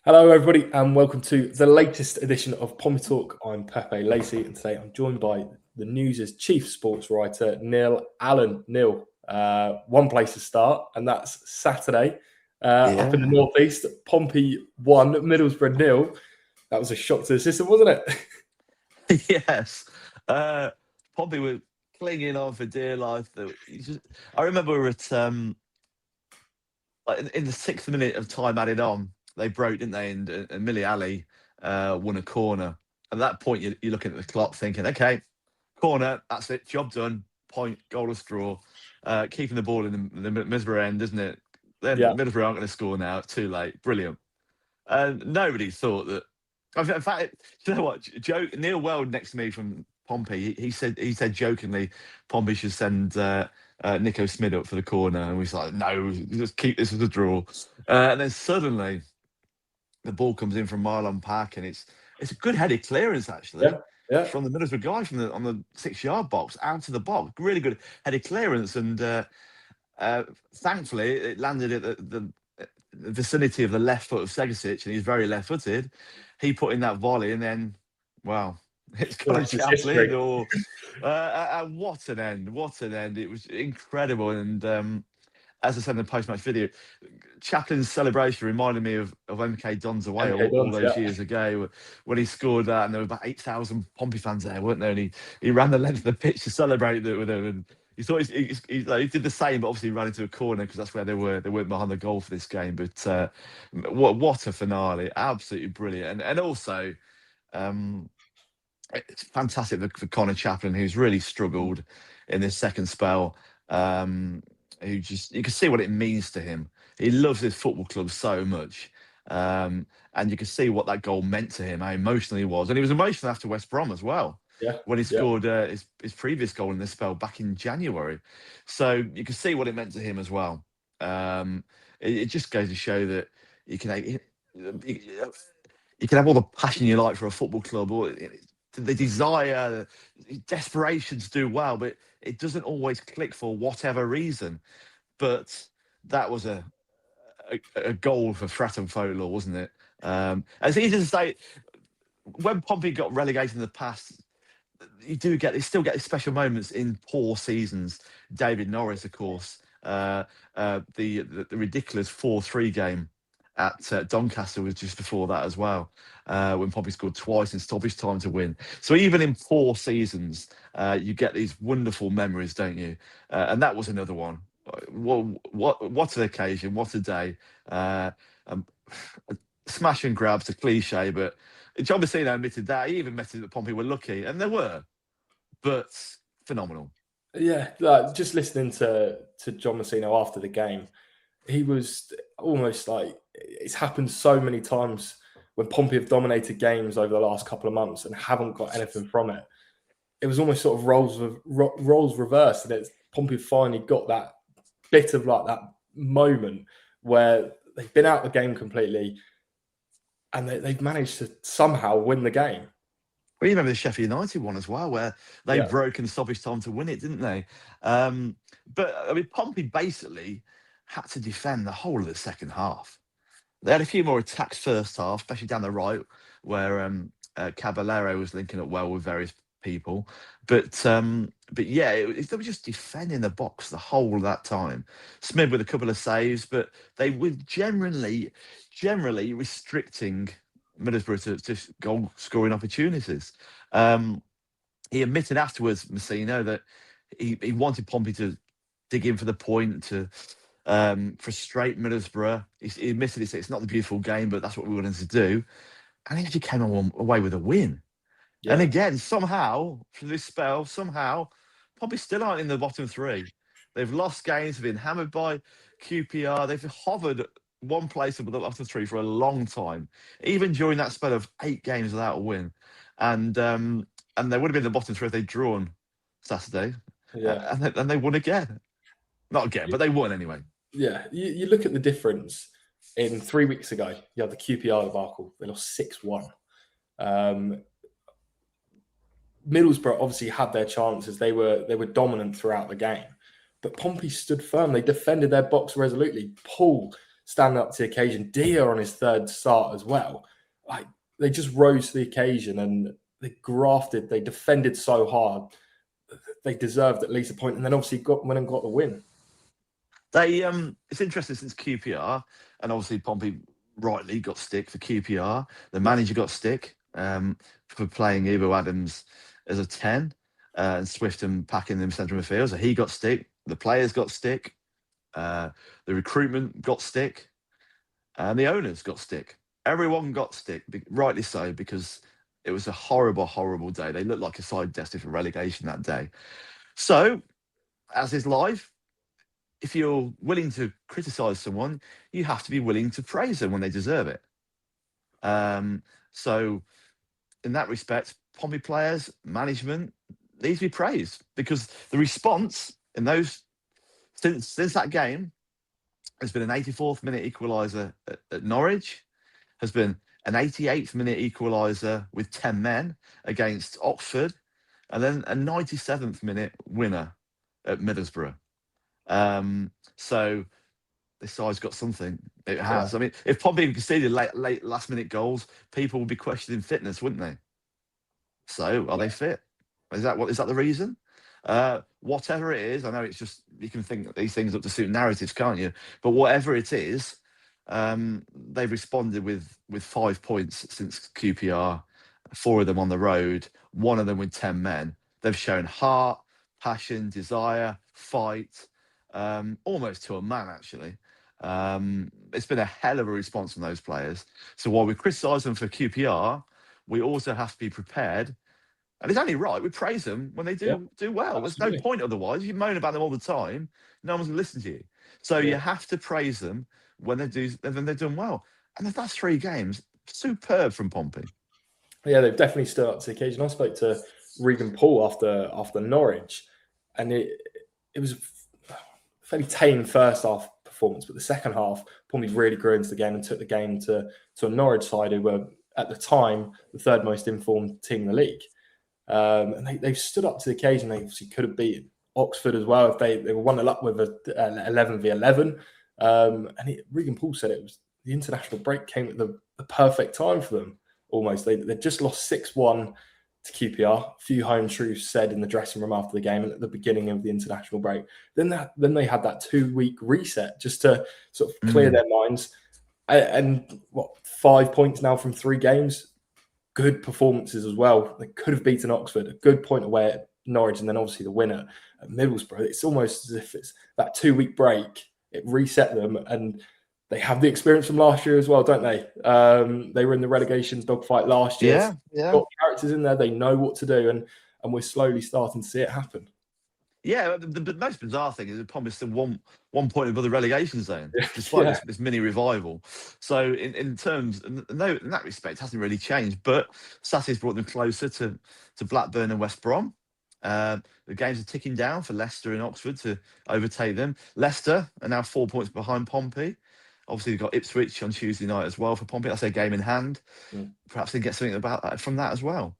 Hello, everybody, and welcome to the latest edition of Pompey Talk. I'm Pepe Lacey, and today I'm joined by the News' chief sports writer, Neil Allen. Neil, one place to start, and that's Saturday up in the northeast. Pompey 1, Middlesbrough 0. That was a shock to the system, wasn't it? Yes. Pompey were clinging on for dear life. I remember we were at in the 6th minute of time added on, they broke, didn't they? And Millie Ali won a corner. At that point, you're looking at the clock thinking, okay, corner, that's it, job done, point, goalless draw. Keeping the ball in the Middlesbrough end, isn't it? Then Yeah. Middlesbrough aren't going to score now, it's too late. Brilliant. And nobody thought that. In fact, you know what? Neil Weld next to me from Pompey, he said jokingly, Pompey should send Nico Smith up for the corner, and we was like, no, just keep this as a draw. And then suddenly, the ball comes in from Marlon Park, and it's a good headed clearance actually. Yeah. From the Middlesbrough guy on the 6-yard box out to the box, really good headed clearance, and thankfully it landed at the vicinity of the left foot of Segasic, and he's very left-footed. He put in that volley, and then, wow, it's Connor Chaplin. Or what an end! What an end! It was incredible, and as I said in the post-match video, Chaplin's celebration reminded me of MK Don's away all those years ago when he scored that, and there were about 8,000 Pompey fans there, weren't there? And he ran the length of the pitch to celebrate with them, and he thought he did the same, but obviously he ran into a corner because that's where they were. They weren't behind the goal for this game. But what a finale! Absolutely brilliant, and also it's fantastic for Connor Chaplin, who's really struggled in this second spell. You can see what it means to him. He loves his football club so much, and you can see what that goal meant to him, how emotional he was, and he was emotional after West Brom as well. Yeah, when he scored his previous goal in this spell back in January. So you can see what it meant to him as well. It just goes to show that you can have all the passion you like for a football club, or the desire, the desperation to do well, but it doesn't always click for whatever reason. But that was a goal for Fratton Folor, wasn't it? It's easy to say, when Pompey got relegated in the past, you still get special moments in poor seasons. David Norris, of course, the ridiculous 4-3 game at Doncaster was just before that as well, when Pompey scored twice in stoppage time to win. So even in poor seasons, you get these wonderful memories, don't you? And that was another one. What an occasion! What a day! Smash and grabs, a cliche, but John Messina admitted that. He even admitted that Pompey were lucky, and they were, but phenomenal. Yeah, just listening to John Messina after the game, he was almost like, it's happened so many times when Pompey have dominated games over the last couple of months and haven't got anything from it. It was almost sort of roles reversed, and Pompey finally got that bit of like that moment where they've been out the game completely, and they've managed to somehow win the game. Well, you remember the Sheffield United one as well, where they broke in stoppage time to win it, didn't they? But I mean, Pompey basically had to defend the whole of the second half. They had a few more attacks first half, especially down the right, where Caballero was linking up well with various people. But yeah, they were just defending the box the whole of that time. Smith with a couple of saves, but they were generally restricting Middlesbrough to goal scoring opportunities. He admitted afterwards, Messina, that he wanted Pompey to dig in for the point, to frustrate Middlesbrough. He admitted it's not the beautiful game, but that's what we wanted to do. And he actually came away with a win. Yeah. And again, somehow, for this spell, Pompey still aren't in the bottom three. They've lost games, they've been hammered by QPR, they've hovered one place above the bottom three for a long time, even during that spell of 8 games without a win. And they would have been in the bottom three if they'd drawn Saturday. Yeah. And they won again. Not again, but they won anyway. Yeah, you look at the difference. In 3 weeks ago, you had the QPR debacle. They lost 6-1. Middlesbrough obviously had their chances. They were dominant throughout the game. But Pompey stood firm. They defended their box resolutely. Paul standing up to the occasion. Dia on his third start as well. Like, they just rose to the occasion and they grafted. They defended so hard. They deserved at least a point, and then obviously went and got the win. It's interesting since QPR, and obviously Pompey rightly got stick for QPR. The manager got stick for playing Evo Adams as a 10 and Swifton packing them central midfield. So he got stick. The players got stick. The recruitment got stick. And the owners got stick. Everyone got stick, rightly so, because it was a horrible, horrible day. They looked like a side destined for relegation that day. So, as is life, if you're willing to criticise someone, you have to be willing to praise them when they deserve it. So, in that respect, Pompey players, management needs to be praised, because the response in those since that game has been an 84th minute equaliser at Norwich, has been an 88th minute equaliser with 10 men against Oxford, and then a 97th minute winner at Middlesbrough. So this side's got something. It has. Yeah. I mean, if Pompey conceded late last minute goals, people would be questioning fitness, wouldn't they? So are they fit? Is that the reason? Whatever it is, I know it's just, you can think these things up to suit narratives, can't you? But whatever it is, they've responded with 5 points since QPR, 4 of them on the road, 1 of them with 10 men. They've shown heart, passion, desire, fight, almost to a man, actually. It's been a hell of a response from those players. So while we criticise them for QPR, we also have to be prepared. And it's only right, we praise them when they do well. Absolutely. There's no point otherwise. If you moan about them all the time, no one's going to listen to you. So you have to praise them when they're done well. And if that's 3 games, superb from Pompey. Yeah, they've definitely stood up to the occasion. I spoke to Regan Paul after Norwich, and it was a fairly tame first half performance, but the second half, Pompey really grew into the game and took the game to a Norwich side who were, at the time, the 3rd most informed team in the league. And they've stood up to the occasion. They obviously could have beaten Oxford as well if they were 1-0 up with an 11v11. And Regan Paul said it was the international break came at the perfect time for them. Almost, they just lost 6-1 to QPR. A few home truths said in the dressing room after the game and at the beginning of the international break. Then they had that 2-week reset just to sort of clear their minds. And 5 points now from 3 games. Good performances as well. They could have beaten Oxford. A good point away at Norwich, and then obviously the winner at Middlesbrough. It's almost as if it's that 2-week break. It reset them, and they have the experience from last year as well, don't they? They were in the relegation dogfight last year. Yeah. Got characters in there. They know what to do, and we're slowly starting to see it happen. Yeah, the most bizarre thing is that Pompey still one point above the relegation zone, despite this mini revival. So in that respect, it hasn't really changed. But Saturday's brought them closer to Blackburn and West Brom. The games are ticking down for Leicester and Oxford to overtake them. Leicester are now 4 points behind Pompey. Obviously, they've got Ipswich on Tuesday night as well for Pompey. That's their game in hand. Perhaps they get something about that from that as well.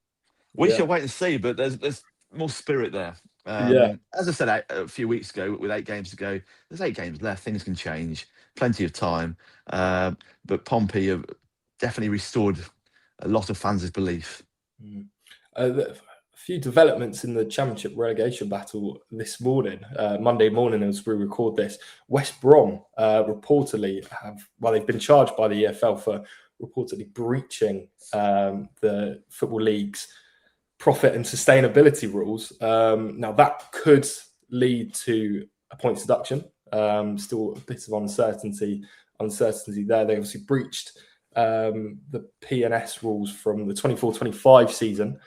We shall wait and see, but there's more spirit there. As I said a few weeks ago, with 8 games to go, there's 8 games left. Things can change. Plenty of time. But Pompey have definitely restored a lot of fans' belief. A few developments in the Championship relegation battle this morning, Monday morning as we record this. West Brom reportedly they've been charged by the EFL for reportedly breaching the Football League's profit and sustainability rules. Now that could lead to a points deduction. Still a bit of uncertainty there. They obviously breached the P&S rules from the 24-25 season.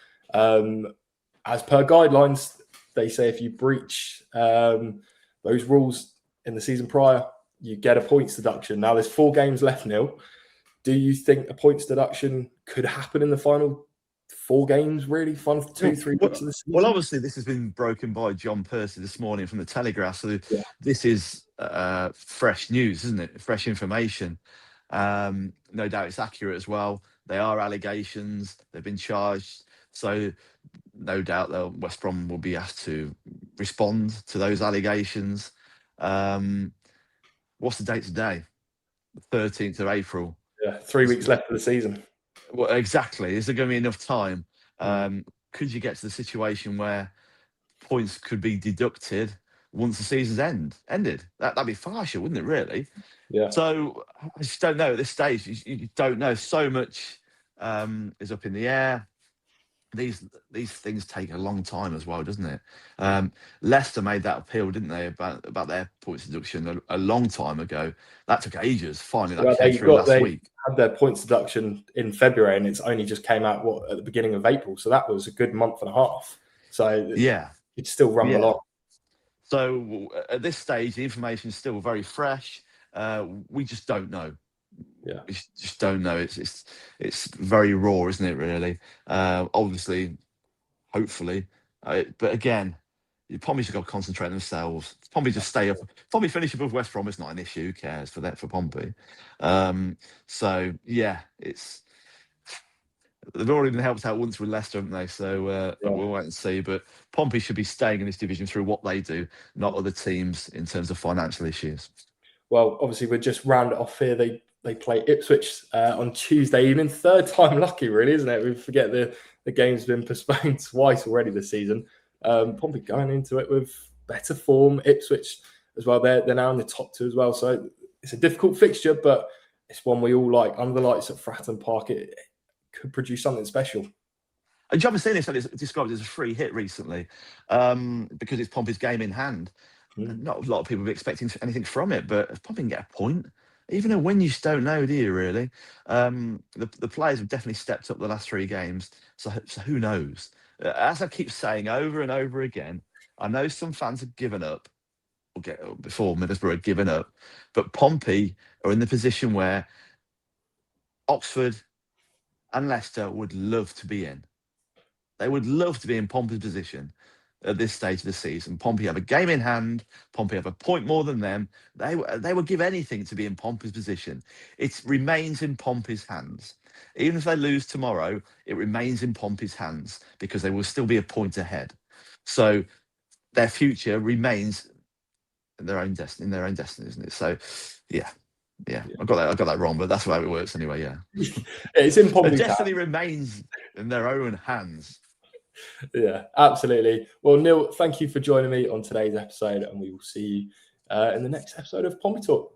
As per guidelines, they say if you breach those rules in the season prior, you get a points deduction. Now there's 4 games left, Neil. Do you think a points deduction could happen in the final 4 games, really? Final 2-3 weeks of the season? Well, obviously, this has been broken by John Percy this morning from the Telegraph. So this is fresh news, isn't it? Fresh information. No doubt it's accurate as well. They are allegations. They've been charged. So no doubt West Brom will be asked to respond to those allegations. What's the date today? 13th of April. Yeah, 3 weeks left of the season. Well, exactly. Is there going to be enough time? Could you get to the situation where points could be deducted once the season's ended? That'd be harsher, wouldn't it? Really? Yeah. So I just don't know at this stage. You don't know. So much is up in the air. These things take a long time as well, doesn't it? Leicester made that appeal, didn't they, about their points deduction a long time ago? That took ages. Finally, that came through last week. Had their points deduction in February, and it's only just came out at the beginning of April. So that was a good month and a half. So yeah, it's still rumble on. So at this stage, the information is still very fresh. We just don't know. Yeah, we just don't know. It's very raw, isn't it? Really. Obviously, hopefully, but again, Pompey just got to concentrate on themselves. Pompey just stay up. Pompey finish above West Brom is not an issue. Who cares for that for Pompey? So yeah, they've already been helped out once with Leicester, haven't they? So we'll wait and see. But Pompey should be staying in this division through what they do, not other teams in terms of financial issues. Well, obviously, we'll just round it off here. They play Ipswich on Tuesday evening. Third time lucky, really, isn't it? We forget the game's been postponed twice already this season. Pompey going into it with better form. Ipswich as well. They're now in the top two as well. So it's a difficult fixture, but it's one we all like. Under the lights at Fratton Park, it could produce something special. And John Massini said it's described as a free hit recently because it's Pompey's game in hand. Not a lot of people be expecting anything from it, but if Pompey can get a point, even a win, you just don't know, do you, really? The players have definitely stepped up the last 3 games, so who knows? As I keep saying over and over again, I know some fans have given up, before Middlesbrough had given up, but Pompey are in the position where Oxford and Leicester would love to be in. They would love to be in Pompey's position at this stage of the season. Pompey have a game in hand. Pompey have a point more than them. They would give anything to be in Pompey's position. It remains in Pompey's hands. Even if they lose tomorrow, it remains in Pompey's hands because they will still be a point ahead. So their future remains in their own destiny, isn't it? So, yeah. I got that wrong, but that's the way it works anyway. Yeah, it's in Pompey's destiny remains in their own hands. Yeah, absolutely. Well, Neil, thank you for joining me on today's episode, and we will see you in the next episode of Pompey Talk.